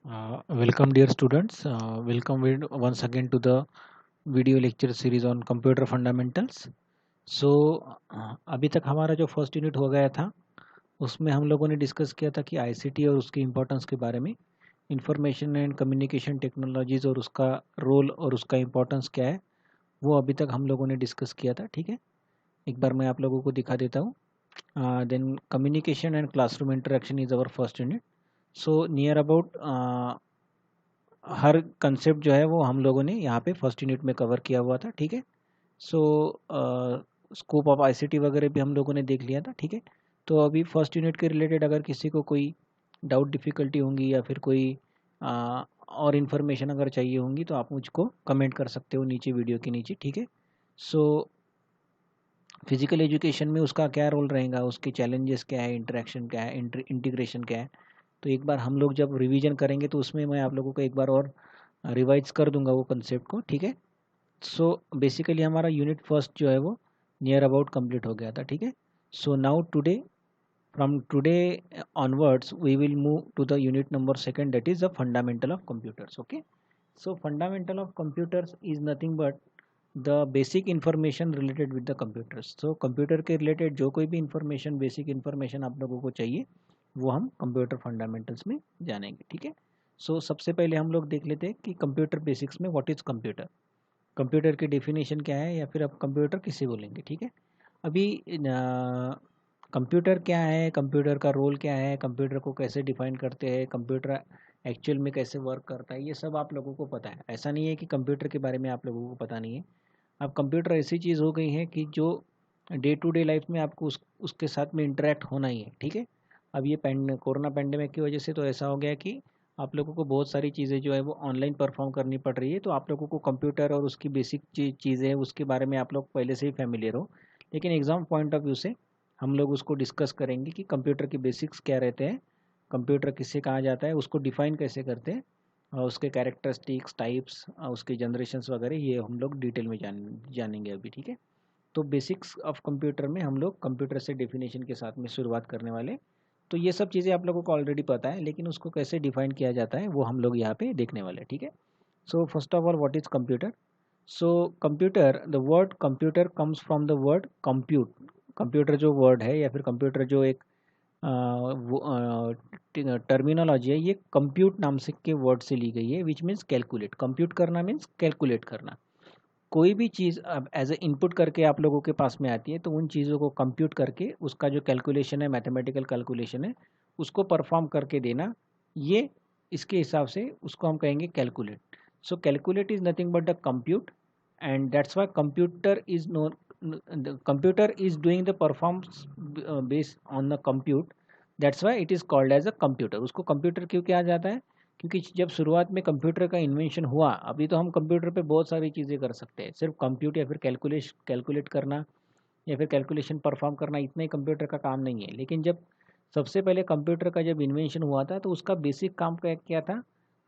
Welcome dear students. Welcome once again to the video lecture series on computer fundamentals. So अभी तक हमारा जो first unit हो गया था उसमें हम लोगों ने डिस्कस किया था कि आईसीटी और उसकी इम्पोर्टेंस के बारे में, इंफॉर्मेशन एंड कम्युनिकेशन टेक्नोलॉजीज और उसका रोल और उसका इम्पोर्टेंस क्या है वो अभी तक हम लोगों ने डिस्कस किया था। ठीक है, एक बार मैं आप लोगों को दिखा देता हूँ। Then communication and classroom interaction is our first unit. So near about हर कंसेप्ट जो है वो हम लोगों ने यहाँ पे फर्स्ट यूनिट में कवर किया हुआ था। ठीक है, सो स्कोप ऑफ आईसीटी वगैरह भी हम लोगों ने देख लिया था। ठीक है, तो अभी फर्स्ट यूनिट के रिलेटेड अगर किसी को कोई डाउट डिफ़िकल्टी होंगी या फिर कोई और इन्फॉर्मेशन अगर चाहिए होंगी तो आप मुझको कमेंट कर सकते हो नीचे वीडियो के नीचे। ठीक है, सो फिजिकल एजुकेशन में उसका क्या रोल रहेगा, उसके चैलेंजेस क्या है, इंटरेक्शन क्या है, इंटीग्रेशन क्या है, तो एक बार हम लोग जब रिवीजन करेंगे तो उसमें मैं आप लोगों को एक बार और रिवाइज कर दूंगा वो कंसेप्ट को। ठीक है, सो बेसिकली हमारा यूनिट फर्स्ट जो है वो नियर अबाउट कंप्लीट हो गया था। ठीक है, so now today from today onwards we will move to the unit number second, that is the fundamental of computers. Okay, so fundamental of computers is nothing but the basic information related with the computers. तो computer के related जो कोई भी information, basic information आप लोगों को चाहिए वो हम कंप्यूटर फंडामेंटल्स में जानेंगे। ठीक है, सो सबसे पहले हम लोग देख लेते हैं कि कंप्यूटर बेसिक्स में व्हाट इज़ कंप्यूटर, कंप्यूटर की डेफिनेशन क्या है या फिर आप कंप्यूटर किसे बोलेंगे। ठीक है, अभी कंप्यूटर क्या है, कंप्यूटर का रोल क्या है, कंप्यूटर को कैसे डिफाइन करते हैं, कंप्यूटर एक्चुअल में कैसे वर्क करता है, ये सब आप लोगों को पता है। ऐसा नहीं है कि कंप्यूटर के बारे में आप लोगों को पता नहीं है। अब कंप्यूटर ऐसी चीज़ हो गई है कि जो डे टू डे लाइफ में आपको उसके साथ में इंटरेक्ट होना ही है। ठीक है, अब ये कोरोना पेंडेमिक की वजह से तो ऐसा हो गया कि आप लोगों को बहुत सारी चीज़ें जो है वो ऑनलाइन परफॉर्म करनी पड़ रही है, तो आप लोगों को कंप्यूटर और उसकी बेसिक चीज़ें उसके बारे में आप लोग पहले से ही फैमिलियर हो, लेकिन एग्ज़ाम पॉइंट ऑफ व्यू से हम लोग उसको डिस्कस करेंगे कि कंप्यूटर के बेसिक्स क्या रहते हैं, कंप्यूटर किससे कहा जाता है, उसको डिफ़ाइन कैसे करते हैं, और उसके कैरेक्टरिस्टिक्स, टाइप्स, उसके जनरेशन्स वगैरह ये हम लोग डिटेल में जानेंगे अभी। ठीक है, तो बेसिक्स ऑफ कंप्यूटर में हम लोग कंप्यूटर से डेफिनेशन के साथ में शुरुआत करने वाले। तो ये सब चीज़ें आप लोगों को ऑलरेडी पता है, लेकिन उसको कैसे डिफाइन किया जाता है वो हम लोग यहाँ पे देखने वाले। ठीक है, so first of all what is computer. So computer, the word computer comes from the word compute. Computer जो वर्ड है या फिर कंप्यूटर जो एक टर्मिनोलॉजी है, ये कंप्यूट नाम से के वर्ड से ली गई है, विच मीन्स कैलकुलेट। कंप्यूट करना मीन्स कैलकुलेट करना। कोई भी चीज़ अब एज ए इनपुट करके आप लोगों के पास में आती है, तो उन चीज़ों को कंप्यूट करके उसका जो कैलकुलेशन है, मैथमेटिकल कैलकुलेशन है, उसको परफॉर्म करके देना, ये इसके हिसाब से उसको हम कहेंगे calculate. So calculate is nothing but the compute, and that's why computer is no, computer is doing the performs based on the compute, that's why it is called as a computer. उसको computer क्यों कहा जाता है, क्योंकि जब शुरुआत में computer का इन्वेंशन हुआ, अभी तो हम कंप्यूटर पे बहुत सारी चीज़ें कर सकते हैं, सिर्फ कंप्यूट या फिर कैलकुलेट करना या फिर कैलकुलेशन परफॉर्म करना इतना ही कंप्यूटर का काम नहीं है। लेकिन जब सबसे पहले कंप्यूटर का जब इन्वेंशन हुआ था तो उसका बेसिक काम क्या था,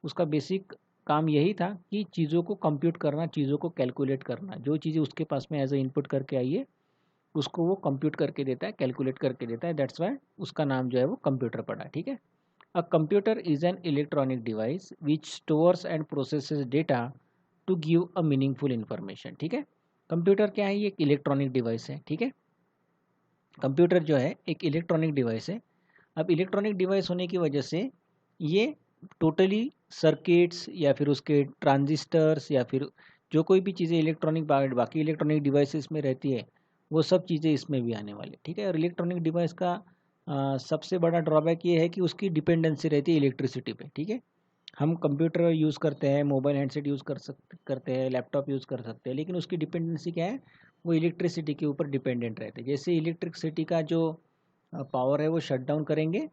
उसका बेसिक काम यही था कि चीज़ों को कंप्यूट करना, चीज़ों को कैलकुलेट करना। जो चीज़ें उसके पास में एज ए इनपुट करके आई है उसको वो कंप्यूट करके देता है, कैलकुलेट करके देता है, दैट्स वाई उसका नाम जो है वो कंप्यूटर पड़ा। ठीक है, A computer is an electronic device which stores and processes data to give a meaningful information. ठीक है, कंप्यूटर क्या है, ये एक इलेक्ट्रॉनिक डिवाइस है। ठीक है, कंप्यूटर जो है एक इलेक्ट्रॉनिक डिवाइस है। अब इलेक्ट्रॉनिक डिवाइस होने की वजह से ये टोटली सर्किट्स या फिर उसके ट्रांजिस्टर्स या फिर जो कोई भी चीज़ें इलेक्ट्रॉनिक बाकी इलेक्ट्रॉनिक डिवाइसेस में रहती है वो सब चीज़ें इसमें भी आने वाली। ठीक है, और इलेक्ट्रॉनिक डिवाइस का सबसे बड़ा ड्रॉबैक ये है कि उसकी डिपेंडेंसी रहती है इलेक्ट्रिसिटी पे। ठीक है, हम कंप्यूटर यूज़ करते हैं, मोबाइल हैंडसेट यूज़ करते हैं, लैपटॉप यूज़ कर सकते हैं, लेकिन उसकी डिपेंडेंसी क्या है, वो इलेक्ट्रिसिटी के ऊपर डिपेंडेंट रहते हैं। जैसे इलेक्ट्रिसिटी का जो पावर है वो शट डाउन करेंगे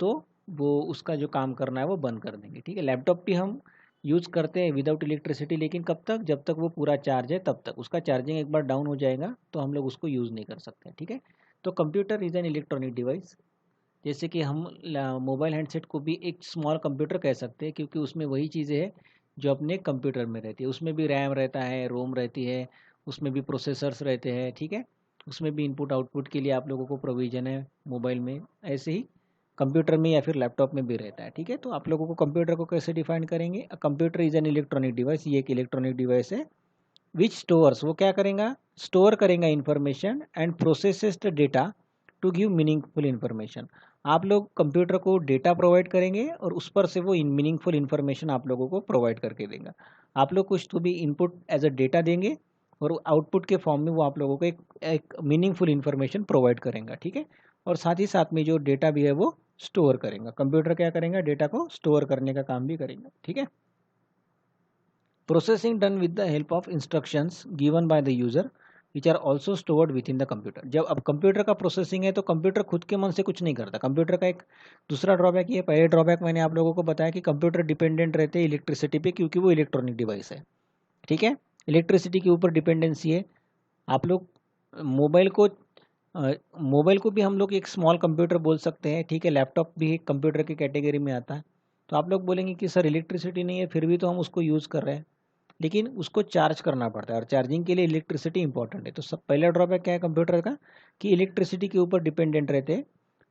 तो वो उसका जो काम करना है वो बंद कर देंगे। ठीक है, लैपटॉप भी हम यूज़ करते हैं विदाउट इलेक्ट्रिसिटी, लेकिन कब तक, जब तक वो पूरा चार्ज है तब तक। उसका चार्जिंग एक बार डाउन हो जाएगा तो हम लोग उसको यूज़ नहीं कर सकते। ठीक है, तो computer is an electronic device. जैसे कि हम मोबाइल हैंडसेट को भी एक स्मॉल कंप्यूटर कह सकते हैं, क्योंकि उसमें वही चीज़ें हैं जो अपने कंप्यूटर में रहती है। उसमें भी रैम रहता है, रोम रहती है, उसमें भी प्रोसेसर्स रहते हैं। ठीक है, उसमें भी इनपुट आउटपुट के लिए आप लोगों को प्रोविज़न है मोबाइल में। ऐसे ही कंप्यूटर में या फिर लैपटॉप में भी रहता है, ठीक है। तो आप लोगों को कंप्यूटर को कैसे डिफाइन करेंगे, computer is an electronic device, ये एक इलेक्ट्रॉनिक डिवाइस है विच स्टोर्स, वो क्या करेगा, स्टोर करेगा information and processes the data to give meaningful information. आप लोग कंप्यूटर को डेटा प्रोवाइड करेंगे और उस पर से वो मीनिंगफुल इन्फॉर्मेशन आप लोगों को प्रोवाइड करके देगा। आप लोग कुछ तो भी इनपुट एज अ डेटा देंगे और आउटपुट के फॉर्म में वो आप लोगों को एक मीनिंगफुल इन्फॉर्मेशन प्रोवाइड करेगा, ठीक है। और साथ ही साथ में जो डेटा भी है वो स्टोर करेगा। कंप्यूटर क्या करेगा, डेटा को स्टोर करने का काम भी करेगा, ठीक है। Processing done with the help of instructions given by the user which are also stored within the computer. जब अब कंप्यूटर का प्रोसेसिंग है तो कंप्यूटर खुद के मन से कुछ नहीं करता। कंप्यूटर का एक दूसरा ड्रॉबैक ये, पहले ड्रॉबैक मैंने आप लोगों को बताया कि कंप्यूटर डिपेंडेंट रहते हैं इलेक्ट्रिसिटी पे, क्योंकि वो इलेक्ट्रॉनिक डिवाइस है, ठीक है। इलेक्ट्रिसिटी के ऊपर डिपेंडेंसी है। आप लोग मोबाइल को मोबाइल को भी हम लोग एक स्मॉल कंप्यूटर बोल सकते हैं, ठीक है। लैपटॉप भी एक कंप्यूटर की कैटेगरी में आता है। तो आप लोग बोलेंगे कि सर इलेक्ट्रिसिटी नहीं है फिर भी तो हम उसको यूज़ कर रहे हैं, लेकिन उसको चार्ज करना पड़ता है और चार्जिंग के लिए इलेक्ट्रिसिटी इंपॉर्टेंट है। तो सब पहला ड्रॉबैक क्या है कंप्यूटर का, कि इलेक्ट्रिसिटी के ऊपर डिपेंडेंट रहते हैं।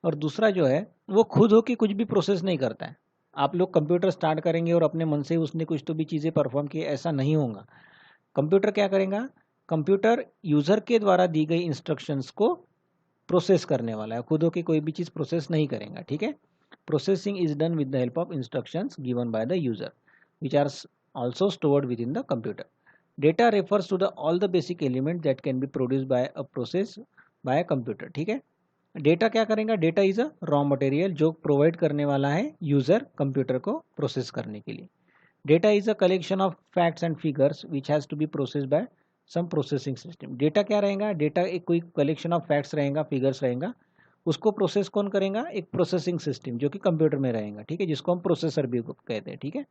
और दूसरा जो है वो खुद हो कि कुछ भी प्रोसेस नहीं करता है। आप लोग कंप्यूटर स्टार्ट करेंगे और अपने मन से उसने कुछ तो भी चीज़ें परफॉर्म की, ऐसा नहीं होगा। कंप्यूटर क्या करेगा, कंप्यूटर यूज़र के द्वारा दी गई इंस्ट्रक्शंस को प्रोसेस करने वाला है, खुद हो के कोई भी चीज़ प्रोसेस नहीं करेगा, ठीक है। Processing is done with the help of instructions given by the user which are also stored within the computer. Data refers to the all the basic elements that can be produced by a process by a computer, ठीक है। Data क्या करेगा, data is a raw material जो provide करने वाला है user computer को process करने के लिए। Data is a collection of facts and figures which has to be processed by some processing system. Data क्या रहेगा, डेटा एक कोई कलेक्शन ऑफ फैक्ट्स रहेगा, फिगर्स रहेगा, उसको प्रोसेस कौन करेगा, एक प्रोसेसिंग सिस्टम जो कि कंप्यूटर में रहेगा, ठीक है, जिसको हम प्रोसेसर भी कहते हैं, ठीक है।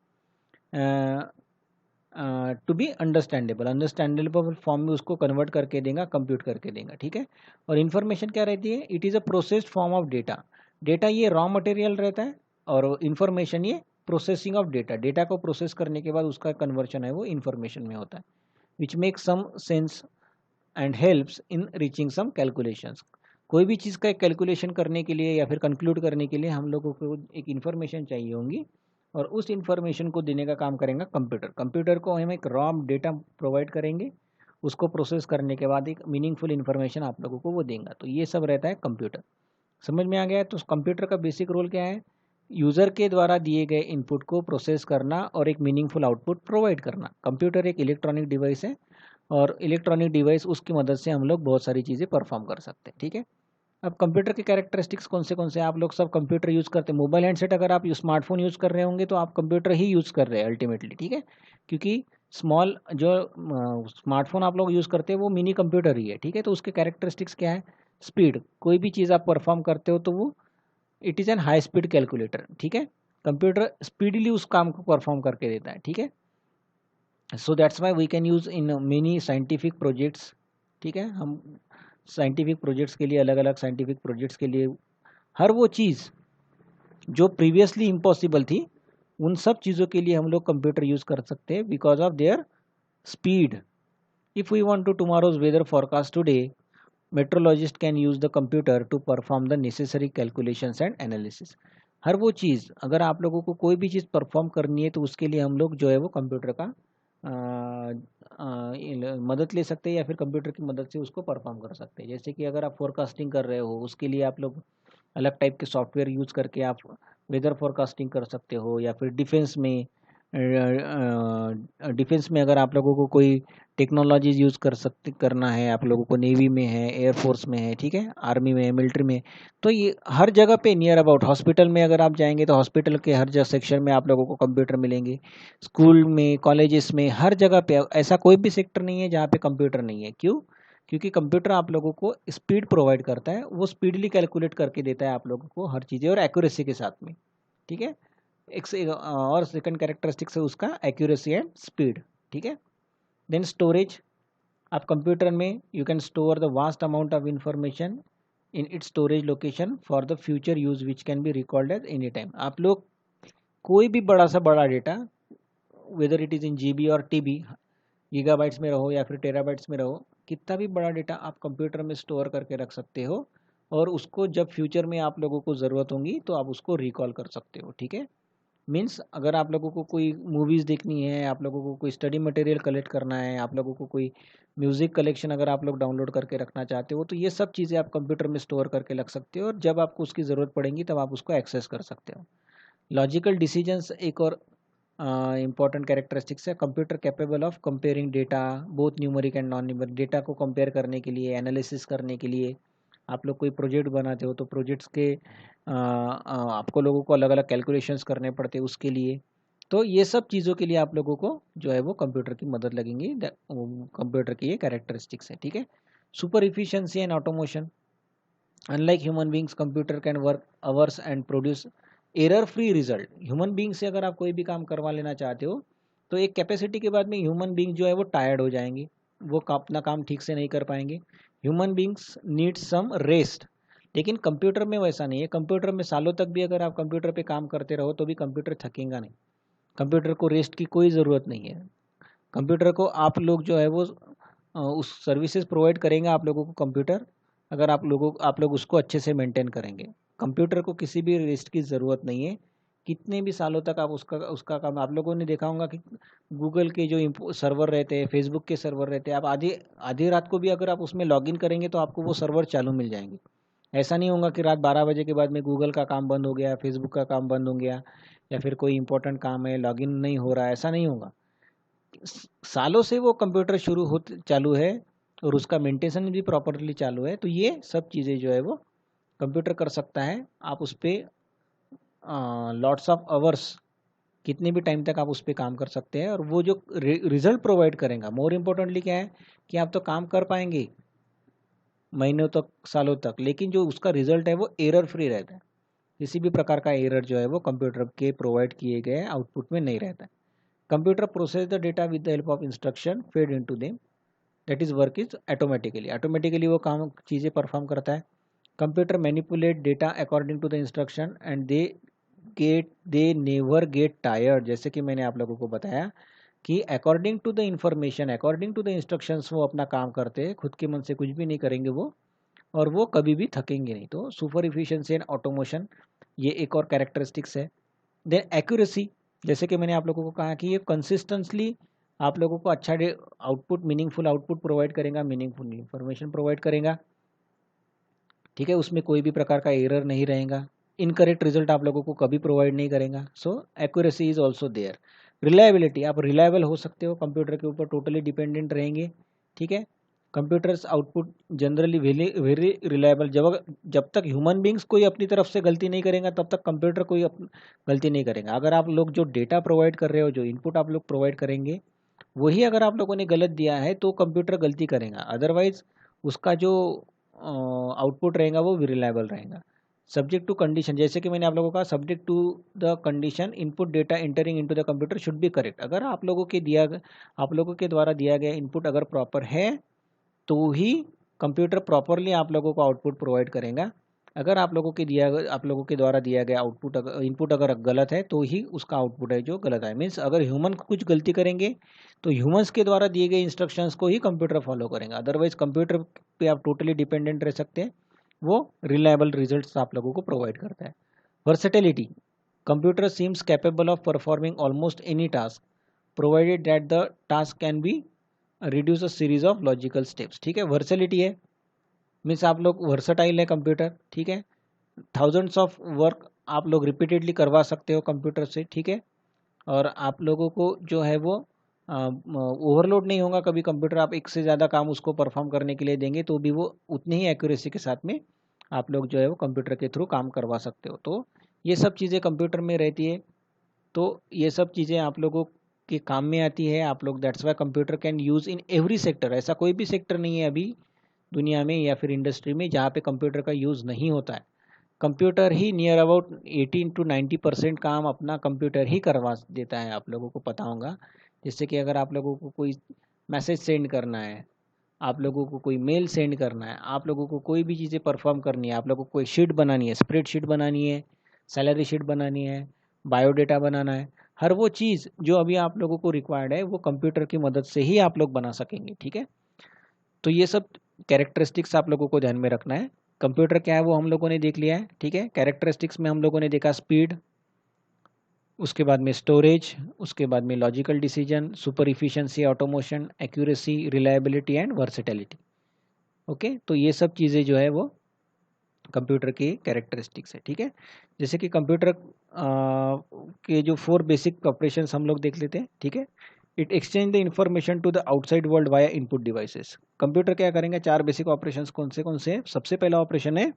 टू बी अंडरस्टैंडेबल फॉर्म में उसको कन्वर्ट करके देगा, कंप्यूट करके देगा, ठीक है। और इन्फॉर्मेशन क्या रहती है, it is a processed form of data. Data ये रॉ मटेरियल रहता है और इन्फॉर्मेशन ये प्रोसेसिंग ऑफ डेटा। डेटा को प्रोसेस करने के बाद उसका कन्वर्शन है वो इन्फॉर्मेशन में होता है, which make some sense and helps in reaching some calculations. कोई भी चीज़ का एक कैलकुलेशन करने के लिए या फिर कंक्लूड करने के लिए हम लोगों को एक इन्फॉर्मेशन चाहिए होंगी और उस इन्फॉर्मेशन को देने का काम करेगा कंप्यूटर। कंप्यूटर को हम एक रॉ डेटा प्रोवाइड करेंगे, उसको प्रोसेस करने के बाद एक मीनिंगफुल इन्फॉर्मेशन आप लोगों को वो देगा। तो ये सब रहता है कंप्यूटर। समझ में आ गया है। तो कंप्यूटर का बेसिक रोल क्या है, यूज़र के द्वारा दिए गए इनपुट को प्रोसेस करना और एक मीनिंगफुल आउटपुट प्रोवाइड करना। कंप्यूटर एक इलेक्ट्रॉनिक डिवाइस है और इलेक्ट्रॉनिक डिवाइस उसकी मदद से हम लोग बहुत सारी चीज़ें परफॉर्म कर सकते हैं, ठीक है। अब कंप्यूटर के कैरेक्टरिस्टिक्स कौन से आप लोग सब कंप्यूटर यूज़ करते हैं। मोबाइल हैंडसेट अगर आप स्मार्टफोन यूज़ कर रहे होंगे तो आप कंप्यूटर ही यूज़ कर रहे हैं अल्टीमेटली, ठीक है। क्योंकि स्मॉल जो स्मार्टफोन आप लोग यूज़ करते हैं वो मिनी कंप्यूटर ही है, ठीक है। तो उसके कैरेक्टरिस्टिक्स क्या है, स्पीड, कोई भी चीज़ आप परफॉर्म करते हो तो वो it is an high speed calculator, ठीक है। कंप्यूटर स्पीडली उस काम को परफॉर्म करके देता है, ठीक है। So that's why we can use in many scientific projects, ठीक है। हम साइंटिफिक प्रोजेक्ट्स के लिए, अलग अलग साइंटिफिक प्रोजेक्ट्स के लिए हर वो चीज़ जो प्रीवियसली इम्पॉसिबल थी उन सब चीज़ों के लिए हम लोग कंप्यूटर यूज़ कर सकते हैं because of their speed. If we want to tomorrow's weather forecast today, metrologist can use the computer to perform the necessary calculations and analysis. हर वो चीज़ अगर आप लोगों को कोई भी चीज़ परफॉर्म करनी है तो उसके लिए हम लोग जो है वो कंप्यूटर का मदद ले सकते हैं या फिर कंप्यूटर की मदद से उसको परफॉर्म कर सकते हैं। जैसे कि अगर आप फोरकास्टिंग कर रहे हो उसके लिए आप लोग अलग टाइप के सॉफ्टवेयर यूज़ करके आप वेदर फोरकास्टिंग कर सकते हो, या फिर डिफेंस में अगर आप लोगों को कोई टेक्नोलॉजीज यूज़ करना है, आप लोगों को नेवी में है, एयरफोर्स में है, ठीक है, आर्मी में है, मिलिट्री में, तो ये हर जगह पे नियर अबाउट हॉस्पिटल में अगर आप जाएंगे तो हॉस्पिटल के हर जगह सेक्शन में आप लोगों को कंप्यूटर मिलेंगे। स्कूल में, कॉलेजेस में, हर जगह पे ऐसा कोई भी सेक्टर नहीं है जहाँ पे कंप्यूटर नहीं है। क्यों? क्योंकि कंप्यूटर आप लोगों को स्पीड प्रोवाइड करता है, वो स्पीडली कैलकुलेट करके देता है आप लोगों को हर चीज़ें और एक्यूरेसी के साथ में, ठीक है। और सेकंड कैरेक्टरिस्टिक्स है उसका एक्यूरेसी एंड स्पीड, ठीक है। देन स्टोरेज, आप कंप्यूटर में you can store the vast amount of information in its storage location for the future use which can be recalled at any time. आप लोग कोई भी बड़ा से बड़ा data, whether it is in GB और टीबी, गीगाबाइट्स में रहो या फिर टेराबाइट्स में रहो, कितना भी बड़ा डेटा आप कंप्यूटर में स्टोर करके रख सकते हो और उसको जब फ्यूचर में आप लोगों को ज़रूरत होगी तो आप उसको रिकॉल कर सकते हो, ठीक है। मीन्स अगर आप लोगों को कोई मूवीज़ देखनी है, आप लोगों को कोई स्टडी मटेरियल कलेक्ट करना है, आप लोगों को कोई म्यूज़िक कलेक्शन अगर आप लोग डाउनलोड करके रखना चाहते हो, तो ये सब चीज़ें आप कंप्यूटर में स्टोर करके रख सकते हो और जब आपको उसकी ज़रूरत पड़ेगी तब आप उसको एक्सेस कर सकते हो। लॉजिकल डिसीजंस एक और इम्पॉर्टेंट कैरेक्टरिस्टिक्स है। Computer capable of comparing data, both numeric and non numeric. Data को कंपेयर करने के लिए, एनालिसिस करने के लिए, आप लोग कोई प्रोजेक्ट बनाते हो तो प्रोजेक्ट्स के आपको लोगों को अलग अलग कैलकुलेशंस करने पड़ते हैं उसके लिए। तो ये सब चीज़ों के लिए आप लोगों को जो है वो कंप्यूटर की मदद लगेंगी। कंप्यूटर की ये कैरेक्टरिस्टिक्स है, ठीक है। Super efficiency and automation. Unlike human beings, computer can work hours and produce error free result. Human being से अगर आप कोई भी काम करवा लेना चाहते हो तो एक कैपेसिटी के बाद में ह्यूमन बींग जो है वो टायर्ड हो जाएंगे, वो अपना काम ठीक से नहीं कर पाएंगे। Human beings need some rest. लेकिन कंप्यूटर में वैसा नहीं है। कंप्यूटर में सालों तक भी अगर आप कंप्यूटर पे काम करते रहो तो भी कंप्यूटर थकेगा नहीं। कंप्यूटर को रेस्ट की कोई ज़रूरत नहीं है। कंप्यूटर को आप लोग जो है वो उस सर्विसेज प्रोवाइड करेंगे आप लोगों को कंप्यूटर, अगर आप लोग उसको अच्छे से मेंटेन करेंगे। कंप्यूटर को किसी भी रेस्ट की ज़रूरत नहीं है। कितने भी सालों तक आप उसका उसका काम, आप लोगों ने देखा होगा कि गूगल के जो सर्वर रहते हैं, फेसबुक के सर्वर रहते हैं, आप आधी आधी रात को भी अगर आप उसमें लॉगिन करेंगे तो आपको वो सर्वर चालू मिल जाएंगे। ऐसा नहीं होगा कि रात 12 बजे के बाद में गूगल का काम बंद हो गया, फेसबुक का काम बंद हो गया, या फिर कोई इंपॉर्टेंट काम है लॉगिन नहीं हो रहा है, ऐसा नहीं होगा। सालों से वो कंप्यूटर चालू है और उसका मेंटेनेंस भी प्रॉपरली चालू है। तो ये सब चीज़ें जो है वो कंप्यूटर कर सकता है। आप उस पर लॉट्स ऑफ आवर्स, कितने भी टाइम तक आप उस पर काम कर सकते हैं और वो जो रिजल्ट प्रोवाइड करेगा, मोर इम्पोर्टेंटली क्या है कि आप तो काम कर पाएंगे महीनों तक, सालों तक, लेकिन जो उसका रिजल्ट है वो एरर फ्री रहता है। किसी भी प्रकार का एरर जो है वो कंप्यूटर के प्रोवाइड किए गए आउटपुट में नहीं रहता है। Computer process the data with the help of instruction fed into them, that is work is automatically वो काम चीज़ें परफॉर्म करता है। Computer manipulate data according to the instruction and they never get tired. जैसे कि मैंने आप लोगों को बताया कि according to the information, according to the instructions वो अपना काम करते हैं, खुद के मन से कुछ भी नहीं करेंगे वो, और वो कभी भी थकेंगे नहीं। तो सुपर इफिशिएंसी एंड ऑटोमेशन ये एक और कैरेक्टरिस्टिक्स है। देन एक्यूरेसी, जैसे कि मैंने आप लोगों को कहा कि ये कंसिस्टेंटली आप लोगों को अच्छा आउटपुट, मीनिंगफुल आउटपुट प्रोवाइड करेगा, मीनिंगफुल इंफॉर्मेशन प्रोवाइड करेगा, ठीक है। उसमें कोई भी प्रकार का एरर नहीं रहेगा, इनकरेक्ट रिजल्ट आप लोगों को कभी प्रोवाइड नहीं करेगा। So accuracy is also there. Reliability, आप रिलायबल हो सकते हो, कंप्यूटर के ऊपर टोटली डिपेंडेंट रहेंगे, ठीक है। Computers output generally very reliable. जब तक ह्यूमन बींग्स कोई अपनी तरफ से गलती नहीं करेगा तब तक कंप्यूटर कोई गलती नहीं करेगा। अगर आप लोग जो डेटा प्रोवाइड कर रहे हो, जो इनपुट आप लोग प्रोवाइड करेंगे, वही अगर आप लोगों ने गलत दिया है तो कंप्यूटर गलती करेगा, अदरवाइज उसका जो आउटपुट रहेगा वो रिलायबल रहेगा। सब्जेक्ट टू कंडीशन, जैसे कि मैंने आप लोगों को कहा, subject to the condition input data entering into the computer should be correct. अगर आप लोगों के द्वारा दिया गया इनपुट अगर प्रॉपर है तो ही कंप्यूटर प्रॉपरली आप लोगों को आउटपुट प्रोवाइड करेगा। अगर आप लोगों के द्वारा दिया गया इनपुट अगर गलत है तो ही उसका आउटपुट है जो गलत है। मीन्स अगर ह्यूमन कुछ गलती करेंगे तो ह्यूमंस के द्वारा दिए गए इंस्ट्रक्शंस को ही कंप्यूटर फॉलो करेंगे, अदरवाइज कंप्यूटर पे आप टोटली डिपेंडेंट रह सकते हैं। वो रिलायबल रिजल्ट्स आप लोगों को प्रोवाइड करता है। Versatility, computer seems capable of performing almost any task provided that the task can be reduce a series of logical steps, ठीक है। वर्सेलिटी है, मीन्स आप लोग वर्सटाइल है कंप्यूटर, ठीक है। थाउजेंड्स ऑफ वर्क आप लोग रिपीटेडली करवा सकते हो कंप्यूटर से, ठीक है। और आप लोगों को जो है वो ओवरलोड नहीं होगा कभी कंप्यूटर। आप एक से ज़्यादा काम उसको परफॉर्म करने के लिए देंगे तो भी वो उतनी ही एक्यूरेसी के साथ में आप लोग जो है वो कंप्यूटर के थ्रू काम करवा सकते हो। तो ये सब चीज़ें कंप्यूटर में रहती है, तो ये सब चीज़ें आप लोगों के काम में आती है। आप लोग, that's why computer can use in every sector. ऐसा कोई भी सेक्टर नहीं है अभी दुनिया में या फिर इंडस्ट्री में जहाँ पे कंप्यूटर का यूज़ नहीं होता है। Computer he near about 18 to 90% काम अपना कंप्यूटर ही करवा देता है, आप लोगों को पता होगा। जैसे कि अगर आप लोगों को कोई मैसेज सेंड करना है, आप लोगों को कोई मेल सेंड करना है, आप लोगों को कोई भी चीज़ें परफॉर्म करनी है, आप लोगों को कोई शीट बनानी है, स्प्रेडशीट बनानी है, सैलरी शीट बनानी है, बायोडेटा बनाना है, हर वो चीज़ जो अभी आप लोगों को रिक्वायर्ड है वो कंप्यूटर की मदद से ही आप लोग बना सकेंगे, ठीक है। तो ये सब कैरेक्टरिस्टिक्स आप लोगों को ध्यान में रखना है कंप्यूटर क्या है वो हम लोगों ने देख लिया है, ठीक है। कैरेक्टरिस्टिक्स में हम लोगों ने देखा स्पीड, उसके बाद में स्टोरेज, उसके बाद में logical decision, super efficiency, automation, accuracy, reliability and versatility. Okay, तो ये सब चीज़ें जो है वो कंप्यूटर की कैरेक्टरिस्टिक्स है, ठीक है। जैसे कि कंप्यूटर के जो 4 बेसिक ऑपरेशंस हम लोग देख लेते हैं, ठीक है। It exchange the information to the outside world via input devices. Computer क्या करेंगे, 4 बेसिक ऑपरेशंस कौन से हैं? सबसे पहला ऑपरेशन है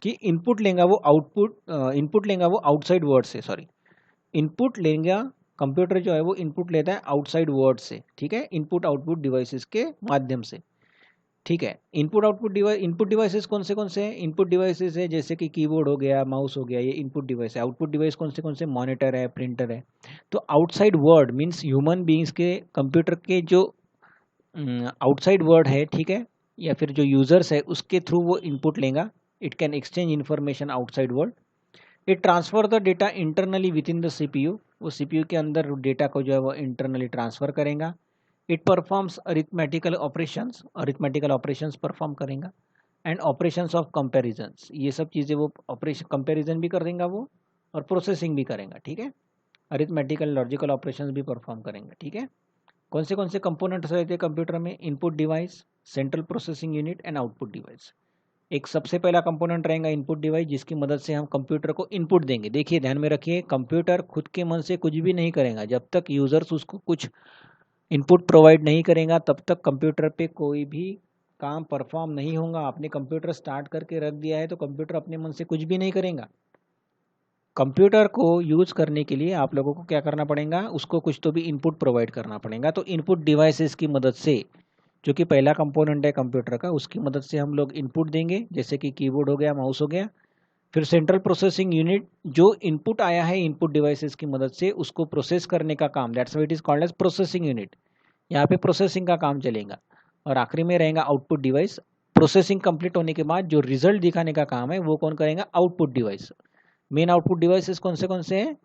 कि इनपुट लेगा वो इनपुट लेगा वो आउटसाइड वर्ड से, सॉरी, इनपुट लेगा कंप्यूटर जो है वो इनपुट लेता है आउटसाइड वर्ड से, ठीक है, इनपुट आउटपुट डिवाइसेस के माध्यम से, ठीक है। इनपुट डिवाइसेस कौन से हैं? इनपुट डिवाइसेस है जैसे कि कीबोर्ड हो गया, माउस हो गया, ये इनपुट डिवाइस है। आउटपुट डिवाइस कौन से? मॉनिटर है, प्रिंटर है। तो outside word means human beings के कंप्यूटर के जो आउटसाइड वर्ड है, ठीक है, या फिर जो यूजर्स है उसके थ्रू वो इनपुट लेगा। It can exchange information outside world. It transfer the data internally with in the CPU. वो सीपीयू के अंदर डेटा को जो है वो इंटरनली ट्रांसफर करेगा। It performs arithmetical operations perform करेगा एंड ऑपरेशंस ऑफ कंपैरिजंस। ये सब चीज़ें वो ऑपरेशन कंपैरिजन भी कर देगा वो, और प्रोसेसिंग भी करेगा, ठीक है। अरिथमेटिकल लॉजिकल ऑपरेशंस भी परफॉर्म करेंगे, ठीक है। कौन से कंपोनेंट्स रहते हैं कंप्यूटर में? Input device, central processing unit and output device. एक सबसे पहला कंपोनेंट रहेगा इनपुट डिवाइस, जिसकी मदद से हम कंप्यूटर को इनपुट देंगे। देखिए, ध्यान में रखिए, कंप्यूटर खुद के मन से कुछ भी नहीं करेगा। जब तक यूजर्स उसको कुछ इनपुट प्रोवाइड नहीं करेगा तब तक कंप्यूटर पे कोई भी काम परफॉर्म नहीं होगा। आपने कंप्यूटर स्टार्ट करके रख दिया है तो कंप्यूटर अपने मन से कुछ भी नहीं करेगा। कंप्यूटर को यूज करने के लिए आप लोगों को क्या करना पड़ेगा? उसको कुछ तो भी इनपुट प्रोवाइड करना पड़ेगा। तो इनपुट डिवाइसेस की मदद से, जो कि पहला कंपोनेंट है कंप्यूटर का, उसकी मदद से हम लोग इनपुट देंगे, जैसे कि कीबोर्ड हो गया, माउस हो गया। फिर सेंट्रल प्रोसेसिंग यूनिट, जो इनपुट आया है इनपुट डिवाइसेस की मदद से उसको प्रोसेस करने का काम, that's why it is called as processing unit. यहाँ पे प्रोसेसिंग का काम चलेगा। और आखिरी में रहेगा आउटपुट डिवाइस। प्रोसेसिंग कंप्लीट होने के बाद जो रिजल्ट दिखाने का काम है वो कौन करेगा? Output device. Main output devices कौन से हैं?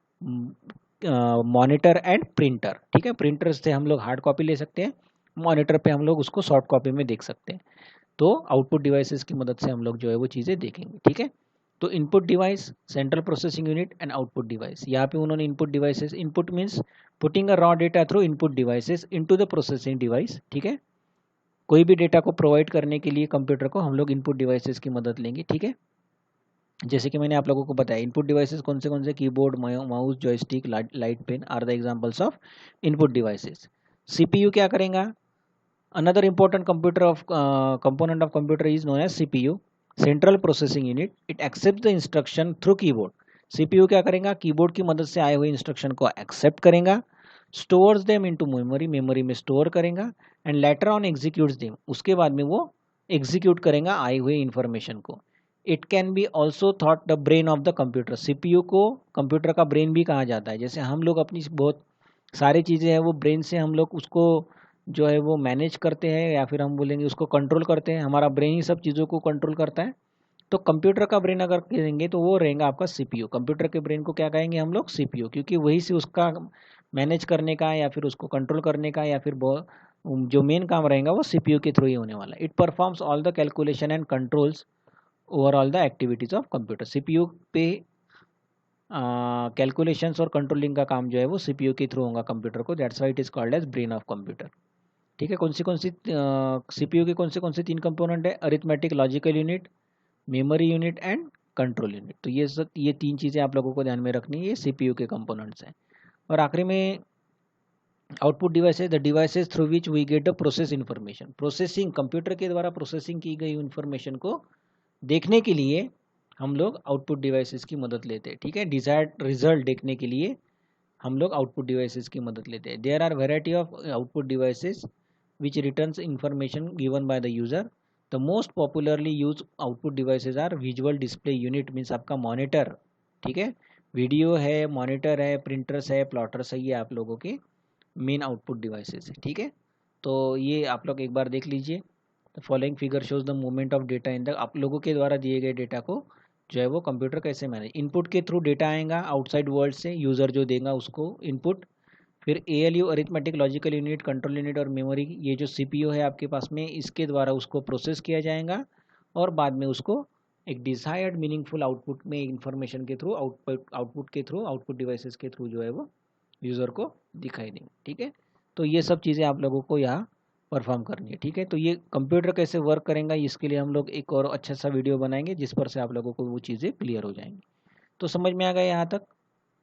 मॉनिटर एंड प्रिंटर, ठीक है। प्रिंटर से हम लोग हार्ड कॉपी ले सकते हैं, मॉनिटर पे हम लोग उसको सॉफ्ट कॉपी में देख सकते हैं। तो आउटपुट डिवाइसेस की मदद से हम लोग जो है वो चीज़ें देखेंगे, ठीक है। तो input device, central processing unit and output device. यहाँ पे उन्होंने input devices, input means putting a raw data through input devices into the processing device, ठीक है। कोई भी डेटा को प्रोवाइड करने के लिए कंप्यूटर को हम लोग इनपुट डिवाइसेस की मदद लेंगे, ठीक है। जैसे कि मैंने आप लोगों को बताया, इनपुट डिवाइसेस कौन से? Keyboard, mouse, joystick, light pen are the examples of input devices. CPU क्या करेगा? Another important component of computer is known as CPU, central processing unit. It accept the instruction through keyboard. CPU क्या करेगा? Keyboard की मदद से आए हुए instruction को एक्सेप्ट करेगा, stores them into memory, memory में स्टोर करेगा, and later on executes them, उसके बाद में वो एग्जीक्यूट करेगा आए हुए इंफॉर्मेशन को। It can be also thought the brain of the computer. CPU को कंप्यूटर का ब्रेन भी कहा जाता है। जैसे हम लोग अपनी बहुत सारी चीज़ें हैं वो ब्रेन से हम लोग उसको जो है वो मैनेज करते हैं, या फिर हम बोलेंगे उसको कंट्रोल करते हैं। हमारा ब्रेन ही सब चीज़ों को कंट्रोल करता है। तो कंप्यूटर का ब्रेन अगर कहेंगे तो वो रहेगा आपका सीपीयू। कंप्यूटर के ब्रेन को क्या कहेंगे हम लोग? सीपीयू, क्योंकि वही से उसका मैनेज करने का या फिर उसको कंट्रोल करने का या फिर जो मेन काम रहेगा वो सीपीयू के थ्रू ही होने वाला है। It performs all the calculation and controls overall the activities of computer. CPU पे कैलकुलेशंस और कंट्रोलिंग का काम जो है वो सीपीयू के थ्रू होगा कंप्यूटर को। That's why it is called as brain of computer, ठीक है। कौन सी सीपीयू के कौन से 3 कंपोनेंट है? Arithmetic logical unit, memory unit and control unit. तो ये 3 चीज़ें आप लोगों को ध्यान में रखनी है, ये सीपीयू के कंपोनेंट्स हैं। और आखिरी में output devices, the devices through which we get the process information. Processing, computer के द्वारा प्रोसेसिंग की गई इन्फॉर्मेशन को देखने के लिए हम लोग आउटपुट डिवाइसेस की मदद लेते हैं, ठीक है। डिजायर्ड रिजल्ट देखने के लिए हम लोग आउटपुट डिवाइसेस की मदद लेते हैं। There are variety of output devices which returns information given by the user. The most popularly used output devices are visual display unit, means आपका मॉनिटर, ठीक है, वीडियो है, मॉनिटर है, प्रिंटर्स है, प्लॉटर्स है, ये आप लोगों के मेन आउटपुट डिवाइसेस है, ठीक है। तो ये आप लोग एक बार देख लीजिए। The following figure shows the movement of data in the, आप लोगों के द्वारा दिए गए डेटा को जो है वो कंप्यूटर कैसे मैनेज। इनपुट के थ्रू डेटा आएगा आउटसाइड वर्ल्ड से, यूज़र जो देगा उसको इनपुट। फिर ALU, arithmetic logical unit, control unit और मेमोरी, ये जो CPU है आपके पास में, इसके द्वारा उसको प्रोसेस किया जाएगा और बाद में उसको एक डिजायर्ड मीनिंगफुल आउटपुट में इंफॉर्मेशन के थ्रू आउटपुट डिवाइसेस के थ्रू जो है वो यूज़र को दिखाई देंगे। ठीक है, तो ये सब चीज़ें आप लोगों को यहाँ परफॉर्म करनी है। ठीक है, तो ये कंप्यूटर कैसे वर्क करेगा इसके लिए हम लोग एक और अच्छा सा वीडियो बनाएंगे जिस पर से आप लोगों को वो चीज़ें क्लियर हो जाएंगी। तो समझ में आ गया यहाँ तक?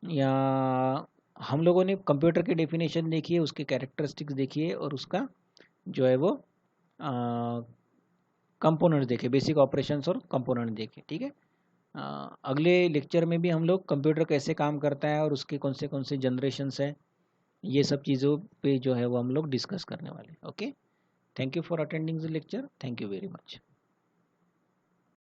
या हम लोगों ने कंप्यूटर की डेफिनेशन देखी है, उसके कैरेक्टरिस्टिक्स देखी है और उसका जो है वो कंपोनेंट देखे, बेसिक ऑपरेशंस और कंपोनेंट देखे। ठीक है, अगले लेक्चर में भी हम लोग कंप्यूटर कैसे काम करता है और उसके कौन से जनरेशन्स हैं, ये सब चीज़ों पे जो है वो हम लोग डिस्कस करने वाले हैं। Okay, thank you for attending the lecture, thank you very much.